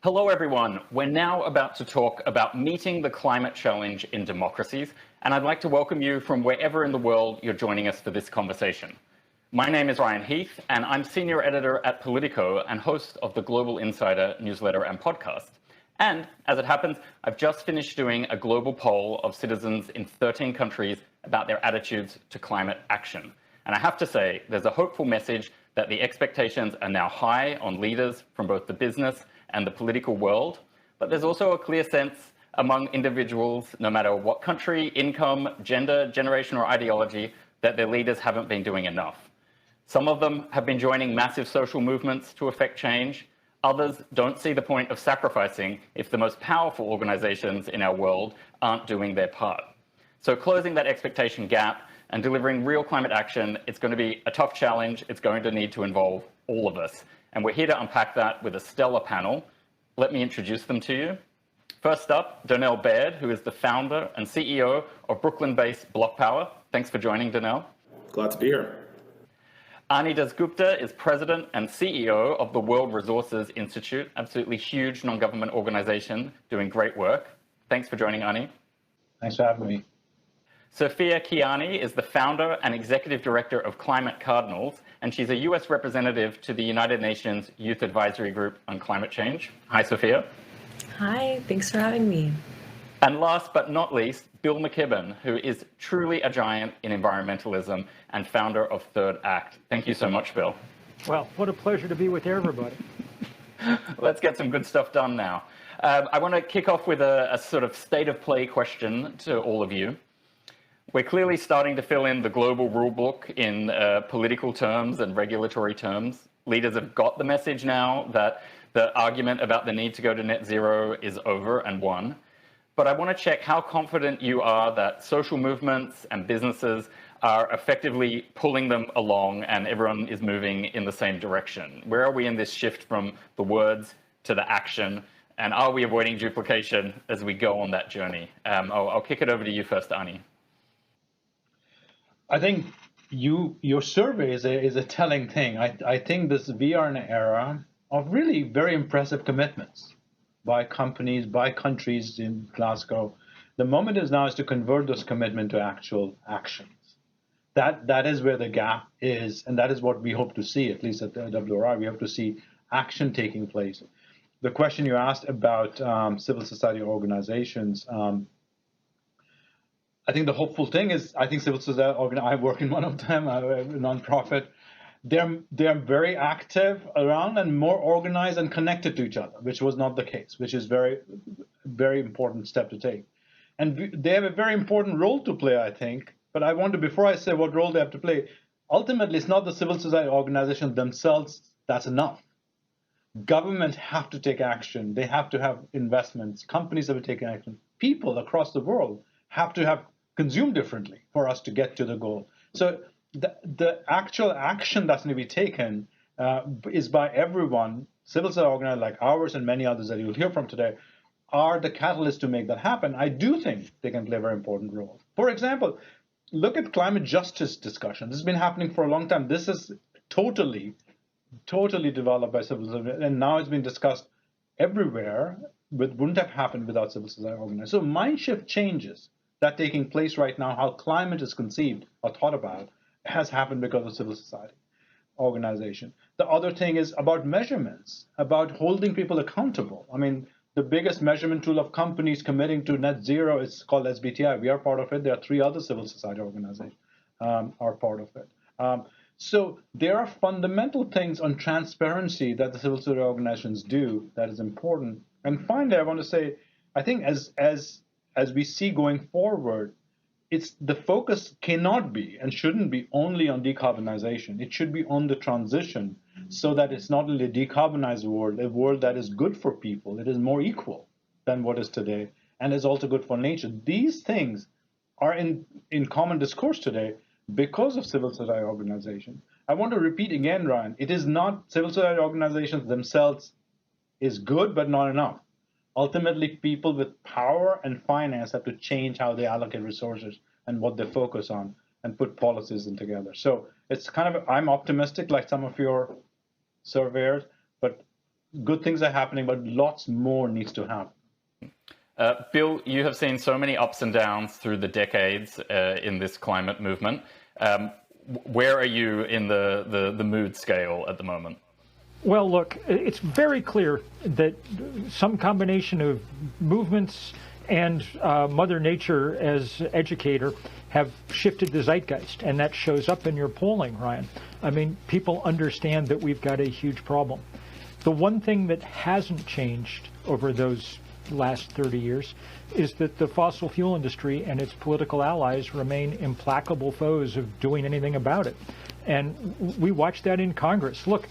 Hello, everyone. We're now about to talk about meeting the climate challenge in democracies, and I'd like to welcome you from wherever in the world you're joining us for this conversation. My name is Ryan Heath, and I'm senior editor at Politico and host of the Global Insider newsletter and podcast. And as it happens, I've just finished doing a global poll of citizens in 13 countries about their attitudes to climate action. And I have to say, there's a hopeful message that the expectations are now high on leaders from both the business and the political world, but there's also a clear sense among individuals, no matter what country, income, gender, generation, or ideology, that their leaders haven't been doing enough. Some of them have been joining massive social movements to effect change. Others don't see the point of sacrificing if the most powerful organizations in our world aren't doing their part. So closing that expectation gap and delivering real climate action, it's going to be a tough challenge. It's going to need to involve all of us. And we're here to unpack that with a stellar panel. Let me introduce them to you. First up, Donnel Baird, who is the founder and CEO of Brooklyn-based BlocPower. Thanks for joining, Donnel. Glad to be here. Ani Dasgupta is president and CEO of the World Resources Institute, absolutely huge non-government organization doing great work. Thanks for joining, Ani. Thanks for having me. Sophia Kianni is the founder and executive director of Cardinals, and she's a US representative to the United Nations Youth Advisory Group on Climate Change. Hi, Sophia. Hi, thanks for having me. And last but not least, Bill McKibben, who is truly a giant in environmentalism and founder of Third Act. Thank you so much, Bill. Well, what a pleasure to be with everybody. Let's get some good stuff done now. I want to kick off with a sort of state of play question to all of you. We're clearly starting to fill in the global rulebook in political terms and regulatory terms. Leaders have got the message now that the argument about the need to go to net zero is over and won. But I want to check how confident you are that social movements and businesses are effectively pulling them along and everyone is moving in the same direction. Where are we in this shift from the words to the action? And are we avoiding duplication as we go on that journey? I'll kick it over to you first, Ani. I think your survey is a telling thing. I think we are in an era of really very impressive commitments by companies, by countries in Glasgow. The moment is now to convert those commitments to actual actions. That is where the gap is, and that is what we hope to see, at least at the WRI. We hope to see action taking place. The question you asked about civil society organizations, I think the hopeful thing is, I think civil society I work in one of them, a nonprofit. They're very active around and more organized and connected to each other, which was not the case, which is very, very important step to take. And they have a very important role to play, I think. But I want to, before I say what role they have to play, ultimately it's not the civil society organizations themselves that's enough. Government have to take action. They have to have investments. Companies have to take action. People across the world have to have consumed differently for us to get to the goal. So the actual action that's going to be taken is by everyone. Civil society organizations like ours and many others that you'll hear from today are the catalyst to make that happen. I do think they can play a very important role. For example, look at climate justice discussion. This has been happening for a long time. This is totally developed by civil society, and now it's been discussed everywhere, but wouldn't have happened without civil society organizations. So mind shift changes that taking place right now, how climate is conceived or thought about, has happened because of civil society organization. The other thing is about measurements, about holding people accountable. I mean, the biggest measurement tool of companies committing to net zero is called SBTi. We are part of it. There are 3 other civil society organizations are part of it. So there are fundamental things on transparency that the civil society organizations do that is important. And finally, I want to say, I think as we see going forward, it's the focus cannot be and shouldn't be only on decarbonization. It should be on the transition so that it's not only a decarbonized world, a world that is good for people. It is more equal than what is today and is also good for nature. These things are in common discourse today because of civil society organizations. I want to repeat again, Ryan, it is not civil society organizations themselves is good, but not enough. Ultimately, people with power and finance have to change how they allocate resources and what they focus on and put policies in together. So it's kind of, I'm optimistic like some of your surveyors, but good things are happening, but lots more needs to happen. Bill, you have seen so many ups and downs through the decades in this climate movement. Where are you in the mood scale at the moment? Well, look, it's very clear that some combination of movements and Mother Nature as educator have shifted the zeitgeist, and that shows up in your polling, Ryan. I mean, people understand that we've got a huge problem. The one thing that hasn't changed over those last 30 years is that the fossil fuel industry and its political allies remain implacable foes of doing anything about it. And we watch that in Congress. Look,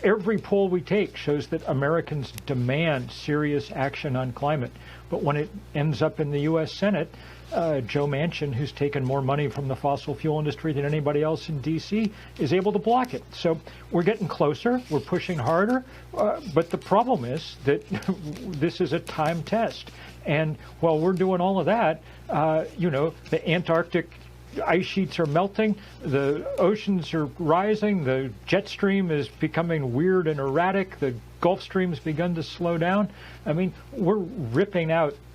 every poll we take shows that Americans demand serious action on climate. But when it ends up in the U.S. Senate, Joe Manchin, who's taken more money from the fossil fuel industry than anybody else in D.C., is able to block it. So we're getting closer, we're pushing harder, but the problem is that this is a time test. And while we're doing all of that, the Antarctic ice sheets are melting, the oceans are rising, the jet stream is becoming weird and erratic, the Gulf Stream's begun to slow down. I mean, we're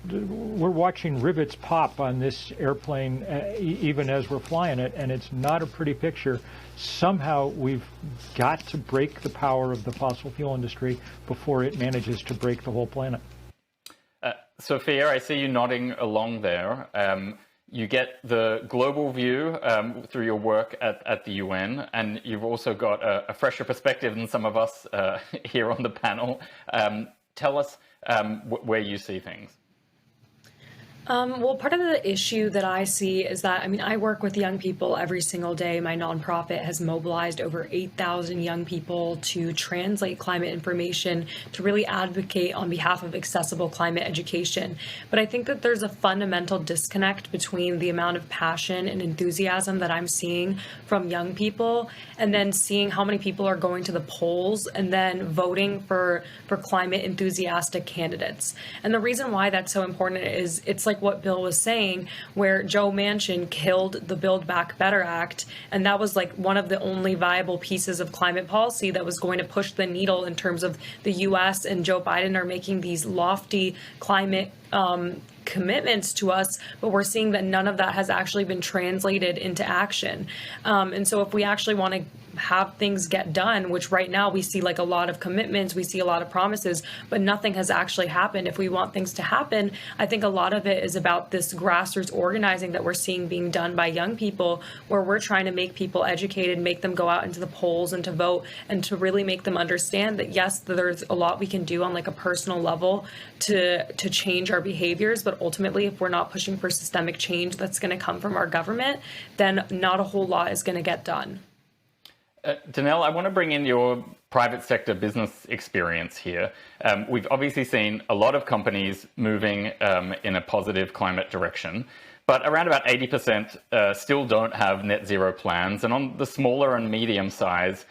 watching rivets pop on this airplane even as we're flying it, and it's not a pretty picture. Somehow we've got to break the power of the fossil fuel industry before it manages to break the whole planet. Sophia, I see you nodding along there. You get the global view through your work at the UN, and you've also got a fresher perspective than some of us here on the panel. Tell us where you see things. Well, part of the issue that I see is that, I work with young people every single day. My nonprofit has mobilized over 8,000 young people to translate climate information, to really advocate on behalf of accessible climate education. But I think that there's a fundamental disconnect between the amount of passion and enthusiasm that I'm seeing from young people, and then seeing how many people are going to the polls and then voting for climate enthusiastic candidates. And the reason why that's so important is it's like what Bill was saying, where Joe Manchin killed the Build Back Better Act, and that was like one of the only viable pieces of climate policy that was going to push the needle in terms of the U.S. and Joe Biden are making these lofty climate commitments to us, but we're seeing that none of that has actually been translated into action. And so if we actually want to have things get done, which right now we see like a lot of commitments, we see a lot of promises, but nothing has actually happened. If we want things to happen, I think a lot of it is about this grassroots organizing that we're seeing being done by young people, where we're trying to make people educated, make them go out into the polls and to vote, and to really make them understand that yes, there's a lot we can do on like a personal level to change our behaviors, but ultimately if we're not pushing for systemic change that's going to come from our government, then not a whole lot is going to get done. Donnel, I want to bring in your private sector business experience here. We've obviously seen a lot of companies moving in a positive climate direction, but around about 80% still don't have net zero plans. And on the smaller and medium size,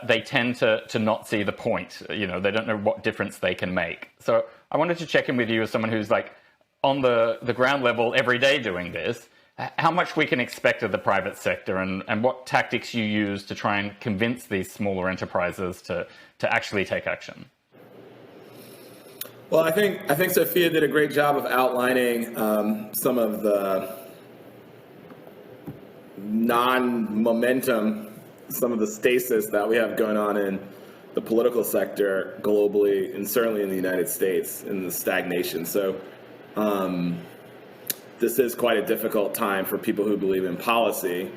they tend to not see the point. They don't know what difference they can make. So I wanted to check in with you as someone who's like on the ground level every day doing this. How much we can expect of the private sector, and what tactics you use to try and convince these smaller enterprises to actually take action? Well, I think Sophia did a great job of outlining some of the non-momentum, some of the stasis that we have going on in the political sector globally, and certainly in the United States, in the stagnation. So this is quite a difficult time for people who believe in policy.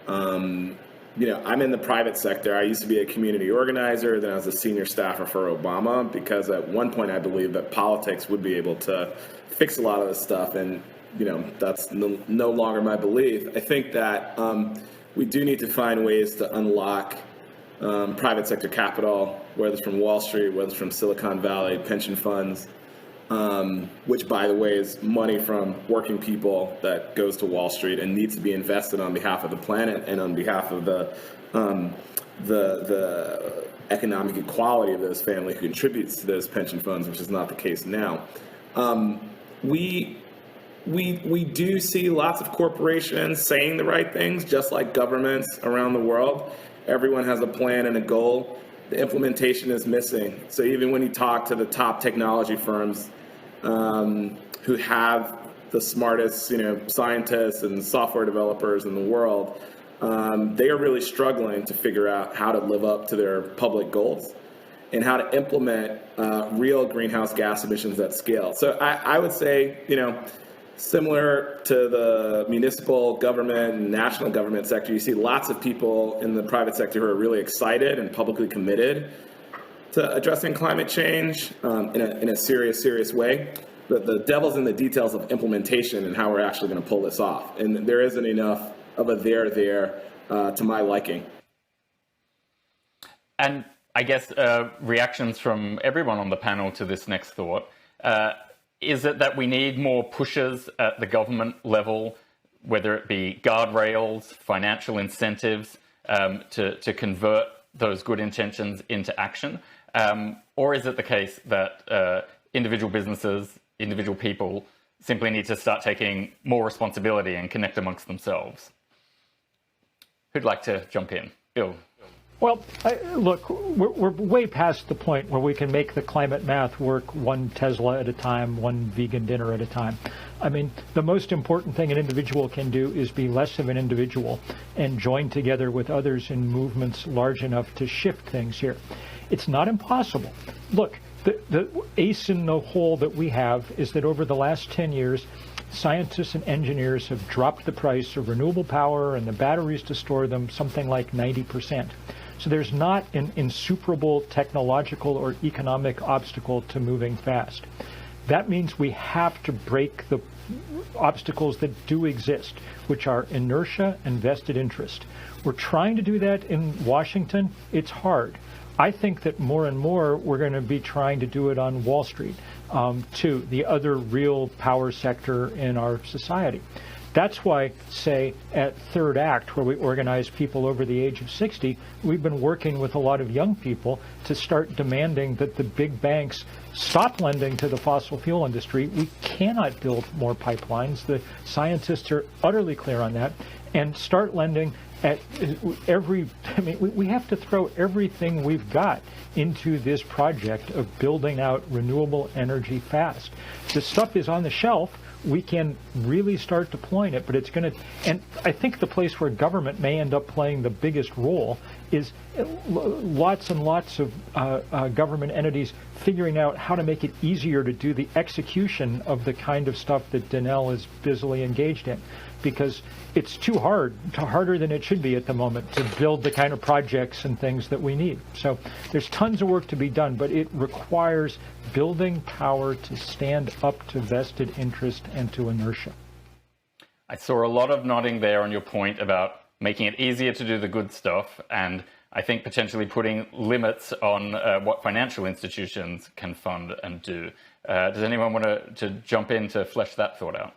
I'm in the private sector. I used to be a community organizer, then I was a senior staffer for Obama, because at one point I believed that politics would be able to fix a lot of this stuff, and that's no longer my belief. I think that we do need to find ways to unlock private sector capital, whether it's from Wall Street, whether it's from Silicon Valley, pension funds, which, by the way, is money from working people that goes to Wall Street and needs to be invested on behalf of the planet and on behalf of the economic equality of those families who contributes to those pension funds, which is not the case now. We do see lots of corporations saying the right things, just like governments around the world. Everyone has a plan and a goal. the implementation is missing. So even when you talk to the top technology firms who have the smartest, scientists and software developers in the world, they are really struggling to figure out how to live up to their public goals and how to implement real greenhouse gas emissions at scale. So I would say, similar to the municipal government and national government sector, you see lots of people in the private sector who are really excited and publicly committed to addressing climate change in a serious way. But the devil's in the details of implementation and how we're actually going to pull this off. And there isn't enough of a there to my liking. And I guess reactions from everyone on the panel to this next thought. Is it that we need more pushes at the government level, whether it be guardrails, financial incentives, to convert those good intentions into action? Or is it the case that individual businesses, individual people simply need to start taking more responsibility and connect amongst themselves? Who'd like to jump in? Bill. Well, look, we're way past the point where we can make the climate math work one Tesla at a time, one vegan dinner at a time. I mean, the most important thing an individual can do is be less of an individual and join together with others in movements large enough to shift things here. It's not impossible. Look, the ace in the hole that we have is that over the last 10 years, scientists and engineers have dropped the price of renewable power and the batteries to store them something like 90%. So there's not an insuperable technological or economic obstacle to moving fast. That means we have to break the obstacles that do exist, which are inertia and vested interest. We're trying to do that in Washington. It's hard. I think that more and more we're going to be trying to do it on Wall Street, too, the other real power sector in our society. That's why, say, at Third Act, where we organize people over the age of 60, we've been working with a lot of young people to start demanding that the big banks stop lending to the fossil fuel industry. We cannot build more pipelines. The scientists are utterly clear on that. And start lending at we have to throw everything we've got into this project of building out renewable energy fast. The stuff is on the shelf. We can really start deploying it, but it's going to, and I think the place where government may end up playing the biggest role is lots and lots of government entities figuring out how to make it easier to do the execution of the kind of stuff that Donnel is busily engaged in, because it's too hard, harder than it should be at the moment to build the kind of projects and things that we need. So there's tons of work to be done, but it requires building power to stand up to vested interest and to inertia. I saw a lot of nodding there on your point about making it easier to do the good stuff, and I think potentially putting limits on what financial institutions can fund and do. Does anyone want to jump in to flesh that thought out?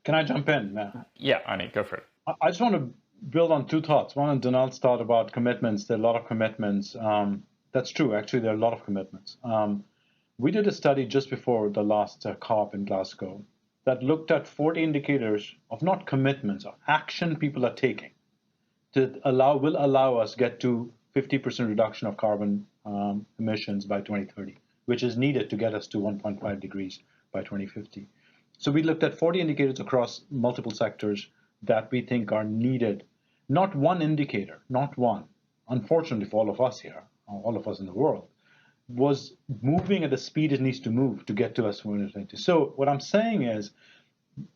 Can I jump in, Matt? Yeah, Ani, go for it. I just want to build on two thoughts. One on Donnel's thought about commitments. There are a lot of commitments. That's true. Actually, there are a lot of commitments. We did a study just before the last COP in Glasgow that looked at 40 indicators of not commitments, of action people are taking to will allow us get to 50% reduction of carbon emissions by 2030, which is needed to get us to 1.5 degrees by 2050. So we looked at 40 indicators across multiple sectors that we think are needed. Not one indicator, not one, unfortunately for all of us here, all of us in the world, was moving at the speed it needs to move to get to us 2020. So what I'm saying is,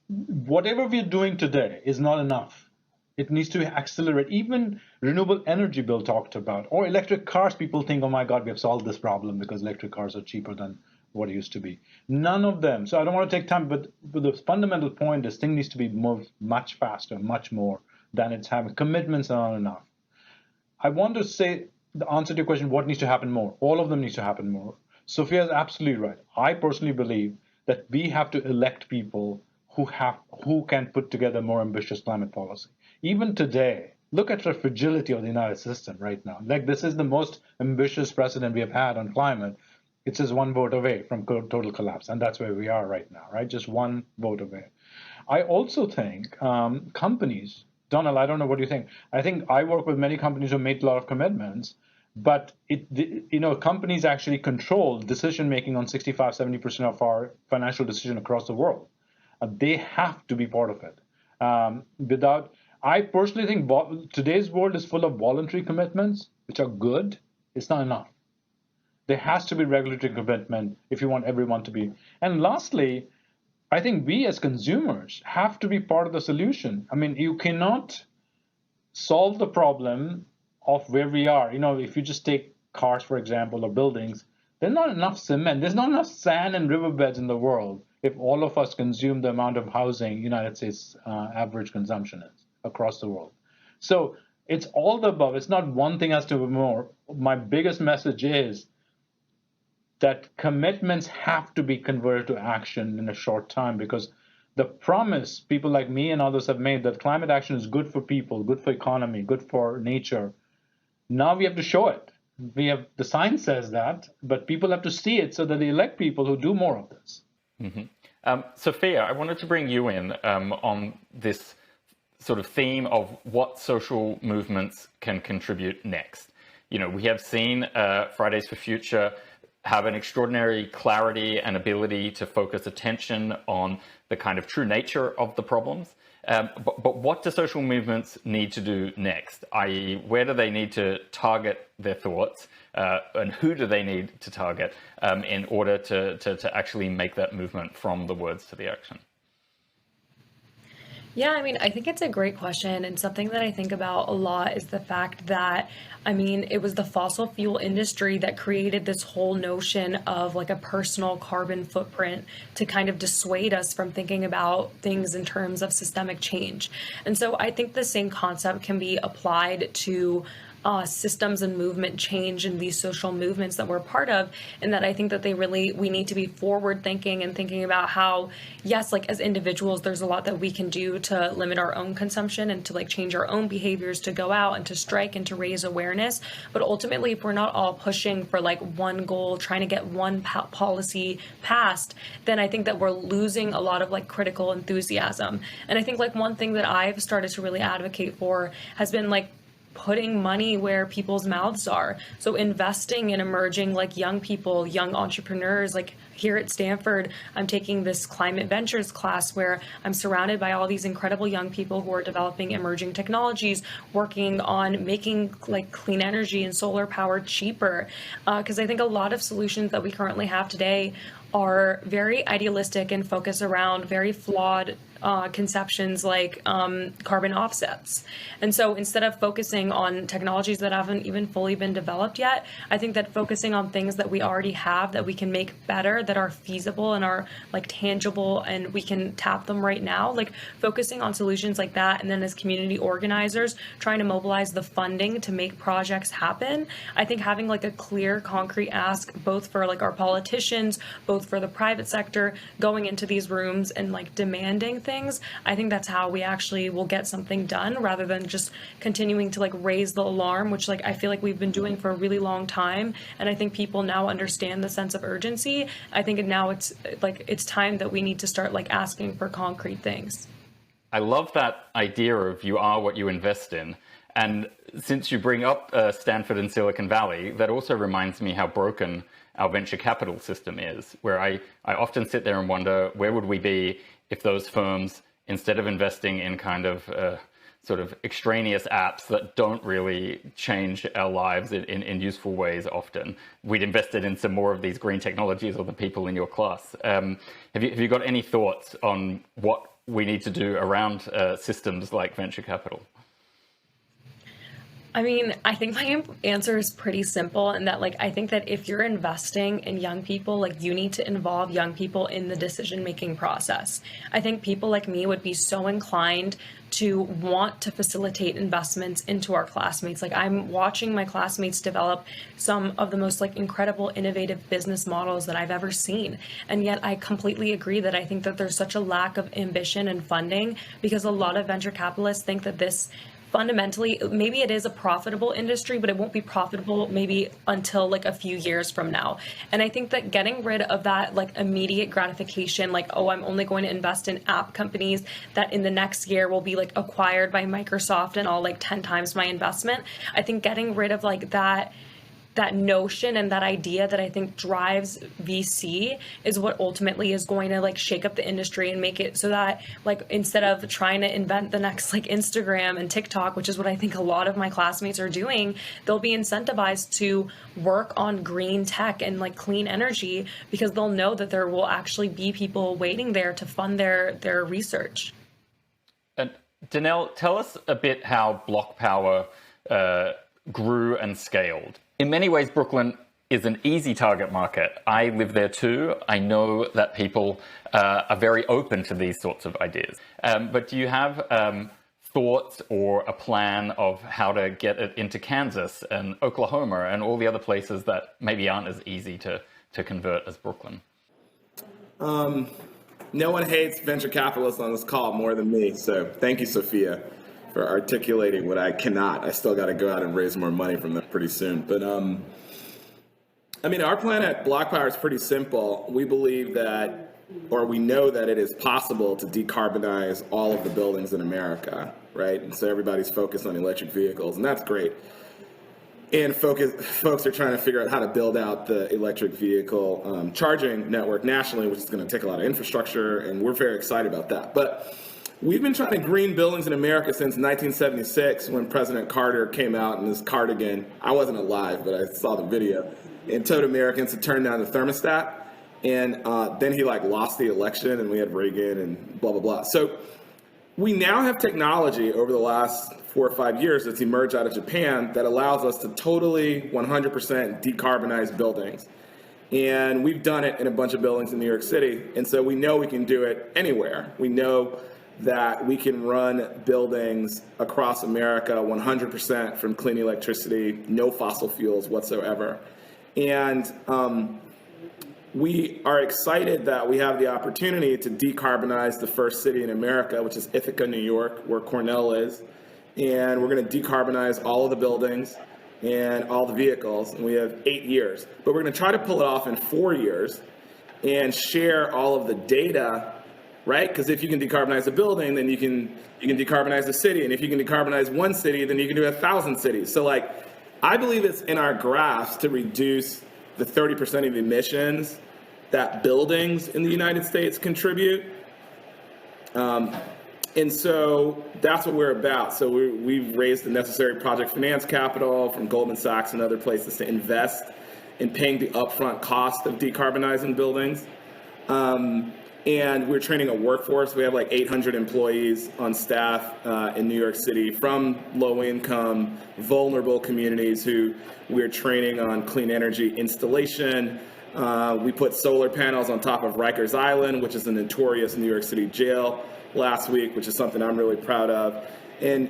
whatever we're doing today is not enough. It needs to accelerate. Even renewable energy Bill talked about, or electric cars, people think, oh my God, we have solved this problem because electric cars are cheaper than what it used to be. None of them. So I don't want to take time, but the fundamental point is things needs to be moved much faster, much more than it's having. Commitments are not enough. I want to say the answer to your question, what needs to happen more? All of them needs to happen more. Sophia is absolutely right. I personally believe that we have to elect people who can put together more ambitious climate policy. Even today, look at the fragility of the United system right now. Like, this is the most ambitious precedent we have had on climate. It's just one vote away from total collapse, and that's where we are right now, right? Just one vote away. I also think companies, Donnel, I don't know what you think. I think I work with many companies who made a lot of commitments, But companies actually control decision making on 65, 70% of our financial decision across the world. They have to be part of it. I personally think today's world is full of voluntary commitments, which are good. It's not enough. There has to be regulatory commitment if you want everyone to be. And lastly, I think we as consumers have to be part of the solution. I mean, you cannot solve the problem of where we are. If you just take cars, for example, or buildings, there's not enough cement. There's not enough sand and riverbeds in the world if all of us consume the amount of housing United States average consumption is across the world. So it's all the above. It's not one thing has to be more. My biggest message is that commitments have to be converted to action in a short time, because the promise people like me and others have made that climate action is good for people, good for economy, good for nature. Now we have to show it. The science says that, but people have to see it so that they elect people who do more of this. Mm-hmm. Sophia, I wanted to bring you in on this sort of theme of what social movements can contribute next. We have seen Fridays for Future have an extraordinary clarity and ability to focus attention on the kind of true nature of the problems. But what do social movements need to do next? I.e., where do they need to target their thoughts, and who do they need to target in order to actually make that movement from the words to the action? Yeah, I mean, I think it's a great question, and something that I think about a lot is the fact that, it was the fossil fuel industry that created this whole notion of like a personal carbon footprint to kind of dissuade us from thinking about things in terms of systemic change. And so I think the same concept can be applied to systems and movement change in these social movements that we're part of, and that I think that we need to be forward thinking and thinking about how, yes, like as individuals, there's a lot that we can do to limit our own consumption and to like change our own behaviors, to go out and to strike and to raise awareness. But ultimately, if we're not all pushing for like one goal, trying to get one policy passed, then I think that we're losing a lot of like critical enthusiasm. And I think like one thing that I've started to really advocate for has been like putting money where people's mouths are. So investing in emerging like young people, young entrepreneurs. Like here at Stanford, I'm taking this climate ventures class where I'm surrounded by all these incredible young people who are developing emerging technologies, working on making like clean energy and solar power cheaper. Because I think a lot of solutions that we currently have today are very idealistic and focus around very flawed conceptions like carbon offsets. And so instead of focusing on technologies that haven't even fully been developed yet, I think that focusing on things that we already have that we can make better, that are feasible and are like tangible and we can tap them right now, like focusing on solutions like that. And then as community organizers, trying to mobilize the funding to make projects happen. I think having like a clear, concrete ask, both for like our politicians, both for the private sector, going into these rooms and like demanding things, I think that's how we actually will get something done, rather than just continuing to like raise the alarm, which like I feel like we've been doing for a really long time. And I think people now understand the sense of urgency. I think now it's time that we need to start like asking for concrete things. I love that idea of you are what you invest in. And since you bring up Stanford and Silicon Valley, that also reminds me how broken our venture capital system is, where I often sit there and wonder, where would we be if those firms, instead of investing in kind of sort of extraneous apps that don't really change our lives in useful ways often, we'd invested in some more of these green technologies, or the people in your class. Have you got any thoughts on what we need to do around systems like venture capital? I mean, I think my answer is pretty simple, in that, like, I think that if you're investing in young people, like, you need to involve young people in the decision-making process. I think people like me would be so inclined to want to facilitate investments into our classmates. Like, I'm watching my classmates develop some of the most like incredible innovative business models that I've ever seen. And yet I completely agree that I think that there's such a lack of ambition and funding, because a lot of venture capitalists think that this fundamentally, maybe it is a profitable industry, but it won't be profitable maybe until like a few years from now. And I think that getting rid of that like immediate gratification, like, oh, I'm only going to invest in app companies that in the next year will be like acquired by Microsoft and I'll like 10 times my investment. I think getting rid of like that that notion and that idea that I think drives VC is what ultimately is going to like shake up the industry and make it so that like instead of trying to invent the next like Instagram and TikTok, which is what I think a lot of my classmates are doing, they'll be incentivized to work on green tech and like clean energy because they'll know that there will actually be people waiting there to fund their research. And Donnel, tell us a bit how BlocPower grew and scaled. In many ways, Brooklyn is an easy target market. I live there too. I know that people are very open to these sorts of ideas. But do you have thoughts or a plan of how to get it into Kansas and Oklahoma and all the other places that maybe aren't as easy to convert as Brooklyn? No one hates venture capitalists on this call more than me. So thank you, Sophia, for articulating what I cannot. I still got to go out and raise more money from them pretty soon. But I mean, our plan at BlocPower is pretty simple. We believe that, or we know that it is possible to decarbonize all of the buildings in America, right? And so everybody's focused on electric vehicles, and that's great. And folks are trying to figure out how to build out the electric vehicle charging network nationally, which is going to take a lot of infrastructure, and we're very excited about that. But we've been trying to green buildings in America since 1976 when President Carter came out in his cardigan. I wasn't alive, but I saw the video, and told Americans to turn down the thermostat. And then he lost the election, and we had Reagan and blah, blah, blah. So we now have technology over the last 4 or 5 years that's emerged out of Japan that allows us to totally 100% decarbonize buildings. And we've done it in a bunch of buildings in New York City. And so we know we can do it anywhere. We know that we can run buildings across America 100% from clean electricity, no fossil fuels whatsoever. And we are excited that we have the opportunity to decarbonize the first city in America, which is Ithaca, New York, where Cornell is. And we're going to decarbonize all of the buildings and all the vehicles. And we have 8 years. But we're going to try to pull it off in 4 years and share all of the data, right? Because if you can decarbonize a building, then you can decarbonize a city. And if you can decarbonize one city, then you can do 1,000 cities. So I believe it's in our grasp to reduce the 30% of emissions that buildings in the United States contribute. And so that's what we're about. So we've raised the necessary project finance capital from Goldman Sachs and other places to invest in paying the upfront cost of decarbonizing buildings. And we're training a workforce. We have 800 employees on staff in New York City from low-income, vulnerable communities who we're training on clean energy installation. We put solar panels on top of Rikers Island, which is a notorious New York City jail, last week, which is something I'm really proud of. And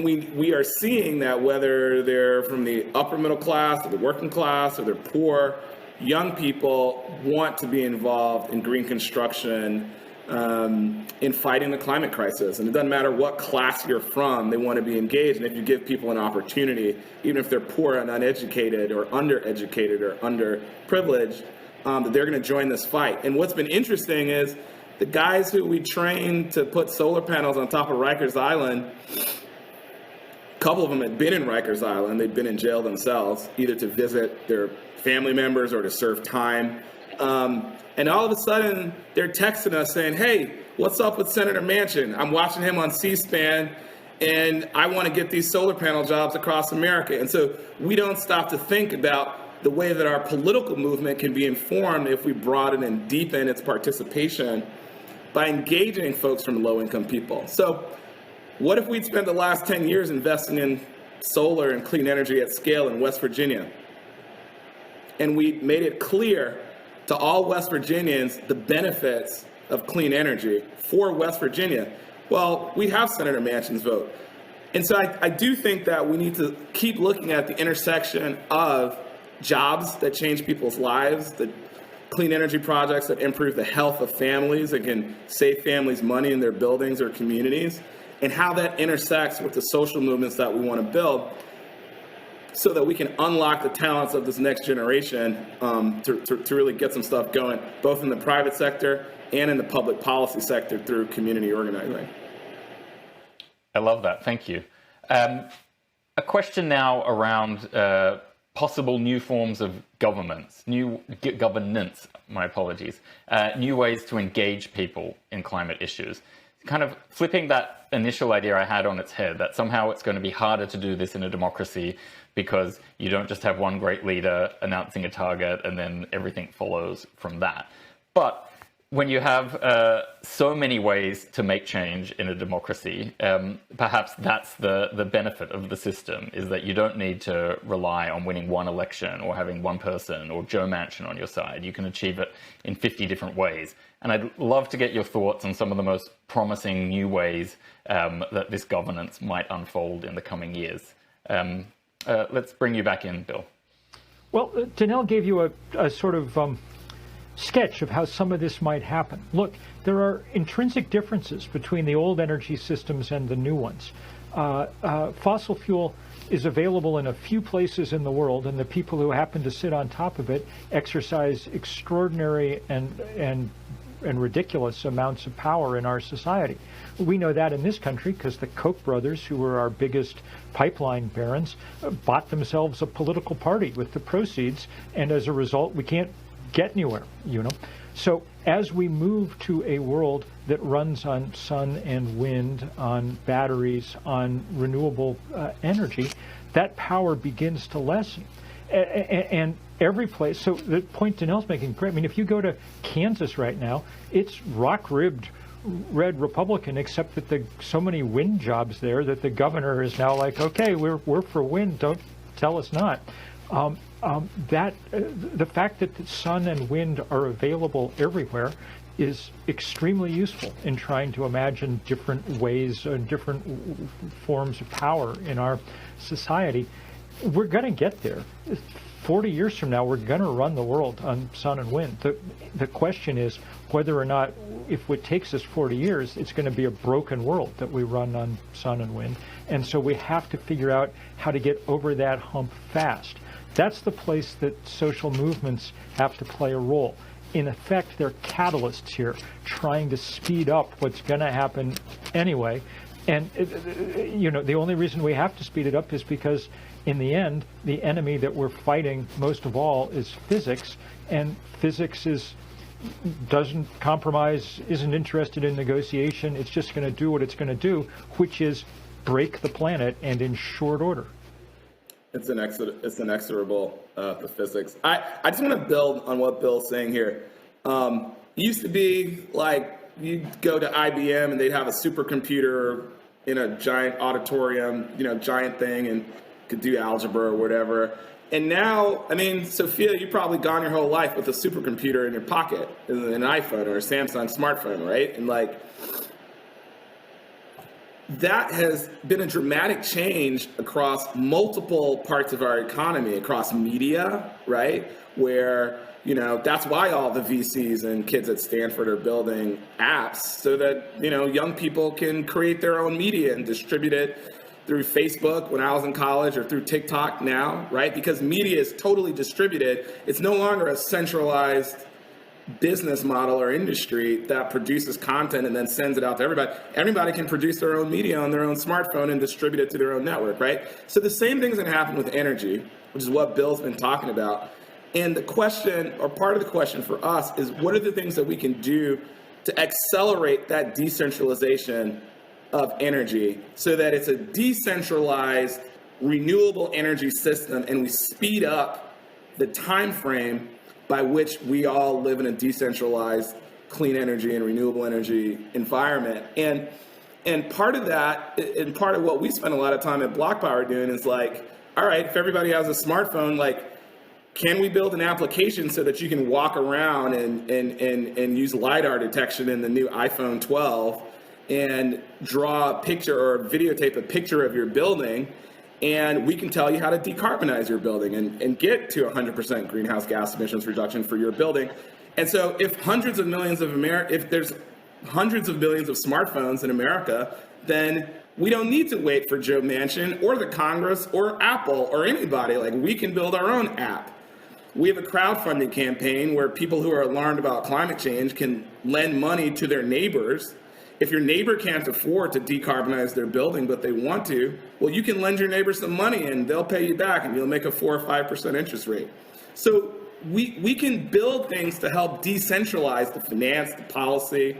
we are seeing that whether they're from the upper middle class or the working class or they're poor, young people want to be involved in green construction, in fighting the climate crisis. And it doesn't matter what class you're from, they want to be engaged. And if you give people an opportunity, even if they're poor and uneducated or undereducated or underprivileged, that they're going to join this fight. And what's been interesting is the guys who we trained to put solar panels on top of Rikers Island, a couple of them had been in Rikers Island. They'd been in jail themselves, either to visit their family members or to serve time. And all of a sudden, they're texting us saying, hey, what's up with Senator Manchin? I'm watching him on C-SPAN, and I want to get these solar panel jobs across America. And so we don't stop to think about the way that our political movement can be informed if we broaden and deepen its participation by engaging folks from low-income people. So what if we'd spent the last 10 years investing in solar and clean energy at scale in West Virginia? And we made it clear to all West Virginians the benefits of clean energy for West Virginia. Well, we have Senator Manchin's vote. And so I do think that we need to keep looking at the intersection of jobs that change people's lives, the clean energy projects that improve the health of families and can save families money in their buildings or communities, and how that intersects with the social movements that we want to build so that we can unlock the talents of this next generation to really get some stuff going, both in the private sector and in the public policy sector through community organizing. I love that. Thank you. A question now around possible new forms of governance, my apologies, new ways to engage people in climate issues. Kind of flipping that initial idea I had on its head, that somehow it's going to be harder to do this in a democracy because you don't just have one great leader announcing a target and then everything follows from that. But when you have so many ways to make change in a democracy, perhaps that's the benefit of the system, is that you don't need to rely on winning one election or having one person or Joe Manchin on your side. You can achieve it in 50 different ways. And I'd love to get your thoughts on some of the most promising new ways that this governance might unfold in the coming years. Let's bring you back in, Bill. Well, Donnel gave you a sort of sketch of how some of this might happen. Look, there are intrinsic differences between the old energy systems and the new ones. Fossil fuel is available in a few places in the world, and the people who happen to sit on top of it exercise extraordinary and ridiculous amounts of power in our society. We know that in this country because the Koch brothers, who were our biggest pipeline barons, bought themselves a political party with the proceeds, and as a result, we can't get anywhere, you know. So as we move to a world that runs on sun and wind, on batteries, on renewable energy, that power begins to lessen. And every place, so the point Donnel's making, great. I mean, if you go to Kansas right now, it's rock-ribbed red Republican, except that so many wind jobs there that the governor is now like, okay, we're for wind, don't tell us not. The fact that the sun and wind are available everywhere is extremely useful in trying to imagine different ways and different forms of power in our society. We're going to get there. 40 years from now, we're going to run the world on sun and wind. The question is whether or not, if it takes us 40 years, it's going to be a broken world that we run on sun and wind. And so we have to figure out how to get over that hump fast. That's the place that social movements have to play a role. In effect, they're catalysts here, trying to speed up what's going to happen anyway. And, you know, the only reason we have to speed it up is because, in the end, the enemy that we're fighting most of all is physics, and physics doesn't compromise, isn't interested in negotiation. It's just going to do what it's going to do, which is break the planet, and in short order. It's inexorable, the physics. I just want to build on what Bill's saying here. It used to be like you'd go to IBM and they'd have a supercomputer in a giant auditorium, you know, giant thing, and could do algebra or whatever. And now, I mean, Sophia, you've probably gone your whole life with a supercomputer in your pocket, an iPhone or a Samsung smartphone, right? And like, that has been a dramatic change across multiple parts of our economy, across media, right? Where, you know, that's why all the VCs and kids at Stanford are building apps so that, you know, young people can create their own media and distribute it through Facebook when I was in college or through TikTok now, right? Because media is totally distributed. It's no longer a centralized business model or industry that produces content and then sends it out to everybody. Everybody can produce their own media on their own smartphone and distribute it to their own network, right? So the same thing's going to happen with energy, which is what Bill's been talking about. And the question, or part of the question for us, is what are the things that we can do to accelerate that decentralization of energy so that it's a decentralized, renewable energy system, and we speed up the time frame by which we all live in a decentralized, clean energy and renewable energy environment. And part of that, and part of what we spend a lot of time at BlocPower doing is like, all right, if everybody has a smartphone, like, can we build an application so that you can walk around and use LiDAR detection in the new iPhone 12 and draw a picture or videotape a picture of your building, and we can tell you how to decarbonize your building and get to 100% greenhouse gas emissions reduction for your building. And so if hundreds of millions of if there's hundreds of millions of smartphones in America, then we don't need to wait for Joe Manchin or the Congress or Apple or anybody. Like, we can build our own app. We have a crowdfunding campaign where people who are alarmed about climate change can lend money to their neighbors, if your neighbor can't afford to decarbonize their building, but they want to, well, you can lend your neighbor some money and they'll pay you back and you'll make a 4 or 5% interest rate. So we can build things to help decentralize the finance, the policy,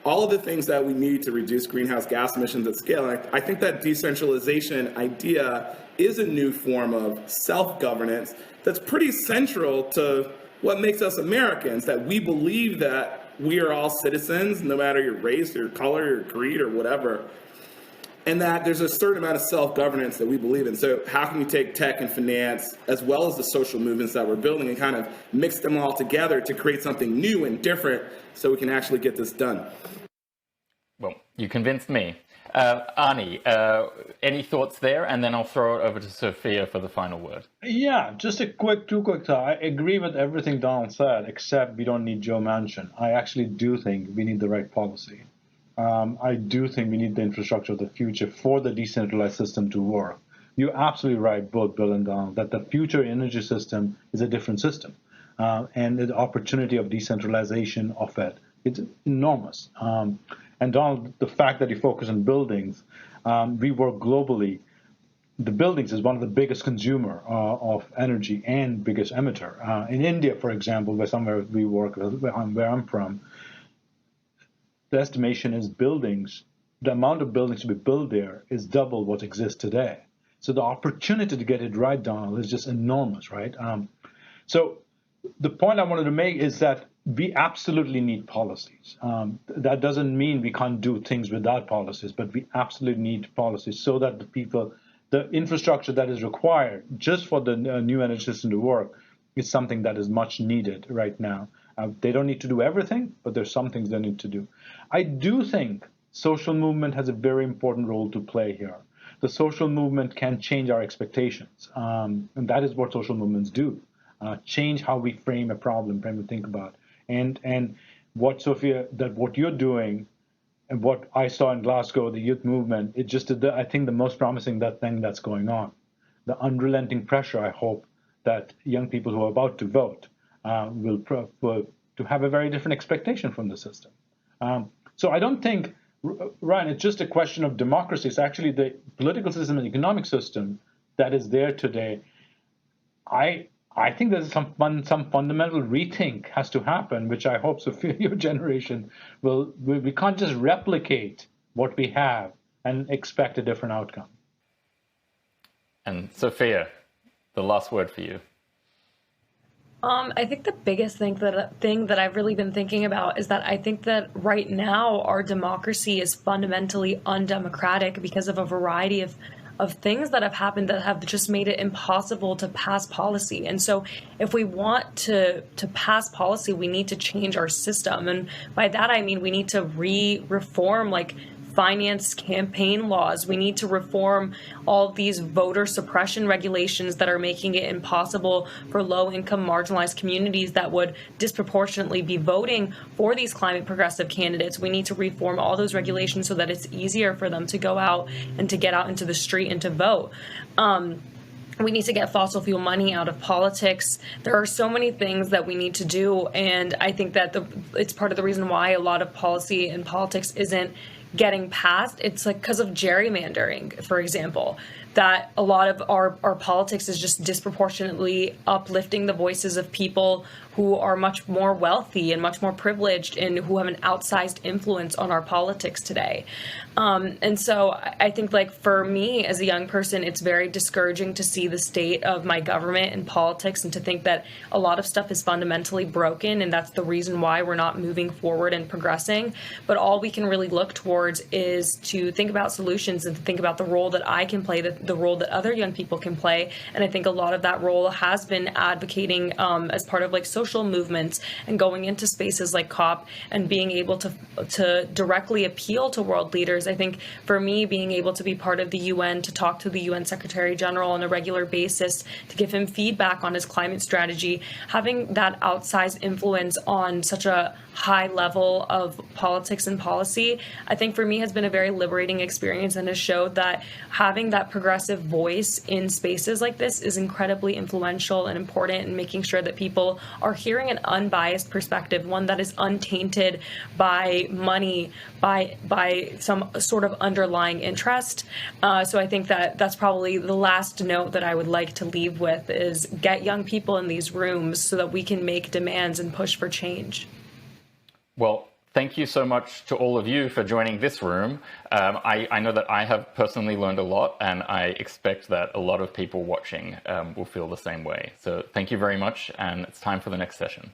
all of the things that we need to reduce greenhouse gas emissions at scale. And I think that decentralization idea is a new form of self-governance that's pretty central to what makes us Americans, that we believe that we are all citizens, no matter your race, your color, your creed, or whatever, and that there's a certain amount of self-governance that we believe in. So how can we take tech and finance, as well as the social movements that we're building, and kind of mix them all together to create something new and different so we can actually get this done? Well, you convinced me. Arnie, any thoughts there? And then I'll throw it over to Sophia for the final word. Yeah, just two quick thoughts. I agree with everything Donald said, except we don't need Joe Manchin. I actually do think we need the right policy. I do think we need the infrastructure of the future for the decentralized system to work. You're absolutely right, both Bill and Donald, that the future energy system is a different system. And the opportunity of decentralization of it, it's enormous. And Donald, the fact that you focus on buildings, we work globally. The buildings is one of the biggest consumer of energy and biggest emitter. In India, for example, where we work, where I'm from, the estimation is the amount of buildings to be built there is double what exists today. So the opportunity to get it right, Donald, is just enormous, right? So the point I wanted to make is that we absolutely need policies. That doesn't mean we can't do things without policies, but we absolutely need policies so that the infrastructure that is required just for the new energy system to work is something that is much needed right now. They don't need to do everything, but there's some things they need to do. I do think social movement has a very important role to play here. The social movement can change our expectations, and that is what social movements do. Change how we frame a problem, frame to think about. And what, Sophia, that what you're doing and what I saw in Glasgow, the youth movement, it just, I think, the most promising thing that's going on. The unrelenting pressure, I hope, that young people who are about to vote will to have a very different expectation from the system. So I don't think, Ryan, it's just a question of democracy. It's actually the political system and economic system that is there today. I think there's some fundamental rethink has to happen, which I hope, Sophia, your generation will. We can't just replicate what we have and expect a different outcome. And Sophia, the last word for you. I think the biggest thing that I've really been thinking about is that I think that right now our democracy is fundamentally undemocratic because of a variety of things that have happened that have just made it impossible to pass policy. And so if we want to pass policy, we need to change our system. And by that, I mean, we need to reform like finance campaign laws. We need to reform all of these voter suppression regulations that are making it impossible for low-income marginalized communities that would disproportionately be voting for these climate progressive candidates. We need to reform all those regulations so that it's easier for them to go out and to get out into the street and to vote. We need to get fossil fuel money out of politics. There are so many things that we need to do, and I think that it's part of the reason why a lot of policy and politics isn't getting passed. It's like because of gerrymandering, for example, that a lot of our politics is just disproportionately uplifting the voices of people who are much more wealthy and much more privileged and who have an outsized influence on our politics today. And so I think, like, for me as a young person, it's very discouraging to see the state of my government and politics and to think that a lot of stuff is fundamentally broken, and that's the reason why we're not moving forward and progressing. But all we can really look towards is to think about solutions and to think about the role that I can play, the role that other young people can play. And I think a lot of that role has been advocating as part of like social movements and going into spaces like COP and being able to directly appeal to world leaders. I think for me, being able to be part of the UN, to talk to the UN Secretary General on a regular basis, to give him feedback on his climate strategy, having that outsized influence on such a high level of politics and policy, I think for me has been a very liberating experience and has showed that having that progressive voice in spaces like this is incredibly influential and important in making sure that people are are hearing an unbiased perspective, one that is untainted by money, by some sort of underlying interest. So I think that that's probably the last note that I would like to leave with, is get young people in these rooms so that we can make demands and push for change. Well, thank you so much to all of you for joining this room. I know that I have personally learned a lot, and I expect that a lot of people watching will feel the same way. So thank you very much, and it's time for the next session.